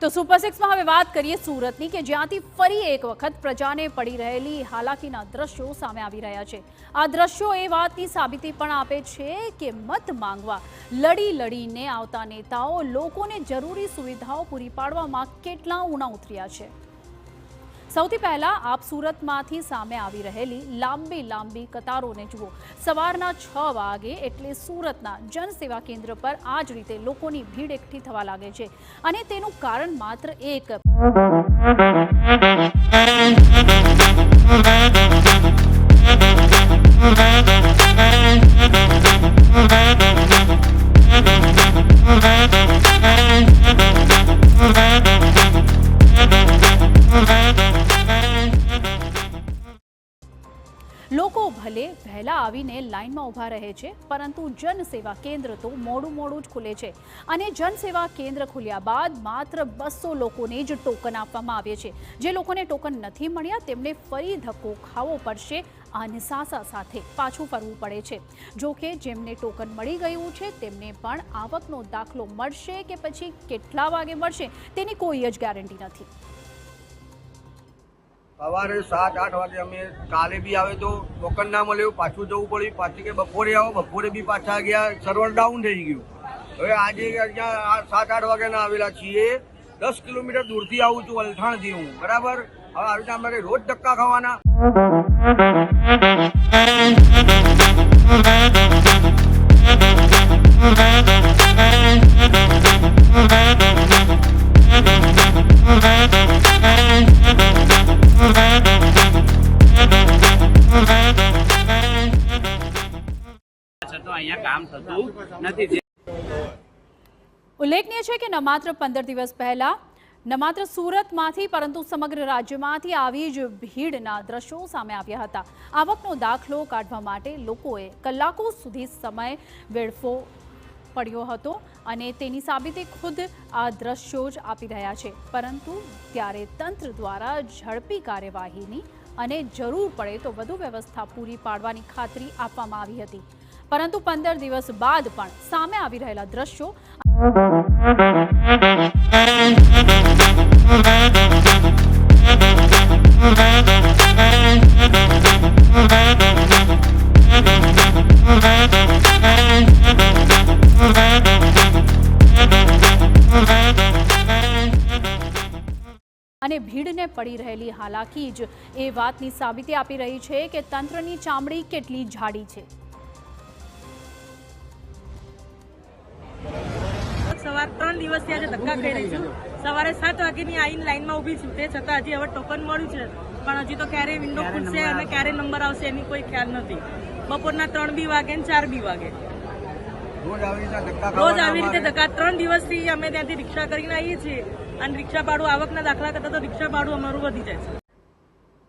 તો સુપર સિક્સમાં હવે વાત કરીએ સુરતની કે જ્યાંથી ફરી એક વખત પ્રજાને પડી રહેલી હાલાકીના દ્રશ્યો સામે આવી રહ્યા છે। આ દ્રશ્યો એ વાતની સાબિતી પણ આપે છે કે મત માંગવા લડીને આવતા નેતાઓ લોકોને જરૂરી સુવિધાઓ પૂરી પાડવામાં કેટલા ઊણા ઉતર્યા છે। સૌથી પહેલા આપ સુરતમાંથી સામે આવી રહેલી લાંબી કતારોને જુઓ। સવારના 6 વાગે એટલે સુરતના જનસેવા કેન્દ્ર પર આ જ રીતે લોકોની ભીડ એકઠી થવા લાગે છે અને તેનું કારણ માત્ર એક લોકો ભલે વહેલા આવીને લાઇનમાં ઊભા રહે છે પરંતુ જનસેવા કેન્દ્ર તો મોડું જ ખુલે છે અને જનસેવા કેન્દ્ર ખુલ્યા બાદ માત્ર 200 લોકોને જ ટોકન આપવામાં આવે છે। જે લોકોને ટોકન નથી મળ્યા તેમને ફરી ધક્કો ખાવો પડશે અને સાસા સાથે પાછું ફરવું પડે છે। જો કે જેમને ટોકન મળી ગયું છે તેમને પણ આવકનો દાખલો મળશે કે પછી કેટલા વાગે મળશે તેની કોઈ જ ગેરંટી નથી। સવારે 7-8 વાગે અમે કાલે બી આવે તો ટોકન ના મળ્યું, પાછું જવું પડ્યું, પાછી કે બપોરે આવો, બપોરે બી પાછા ગયા, સર્વર ડાઉન થઈ ગયું। હવે આજે અહીંયા 7-8 વાગ્યાના આવેલા છીએ, 10 કિલોમીટર દૂરથી આવું છું વલથાણથી હું, બરાબર। હવે આવી રીતે અમારે રોજ ધક્કા ખાવાના। ઉલ્લેખનીય છે કે ન માત્ર 15 દિવસ પહેલા ન માત્ર સુરતમાંથી પરંતુ સમગ્ર રાજ્યમાંથી આવી જ ભીડના દ્રશ્યો સામે આવ્યા હતા। આવકનો દાખલો કાઢવા માટે લોકોએ કલાકો સુધી સમય વેડફવો પડ્યો હતો અને તેની સાબિતી ખુદ આ દ્રશ્યો જ આપી રહ્યા છે। પરંતુ ત્યારે તંત્ર દ્વારા ઝડપી કાર્યવાહીની અને જરૂર પડે તો વધુ વ્યવસ્થા પૂરી પાડવાની ખાતરી આપવામાં આવી હતી, પરંતુ 15 દિવસ બાદ પણ સામે આવી રહેલા દ્રશ્યો અને ભીડને પડી રહેલી હાલાકી જ એ વાતની સાબિતી આપી રહી છે કે તંત્રની ચામડી કેટલી જાડી છે। સવાર 3 દિવસથી આજે ધક્કા ખાઈ રહી છું। સવારે 7 વાગ્યાની આવીને લાઈનમાં ઊભી છું, તે છતાં હજી હવે ટોકન મળ્યું છે પણ હજી તો ક્યારે વિન્ડો ખુલશે અને ક્યારે નંબર આવશે એની કોઈ ખ્યાલ નથી। બપોરના 3 બી વાગે ને 4 બી વાગે રોજ આવી રીતે ધક્કા। 3 દિવસથી અમે ત્યાંથી રિક્ષા કરીને આવીએ છીએ અને રિક્ષા ભાડું આવકના દાખલા કરતા તો રિક્ષા ભાડું અમારું વધી જાય છે।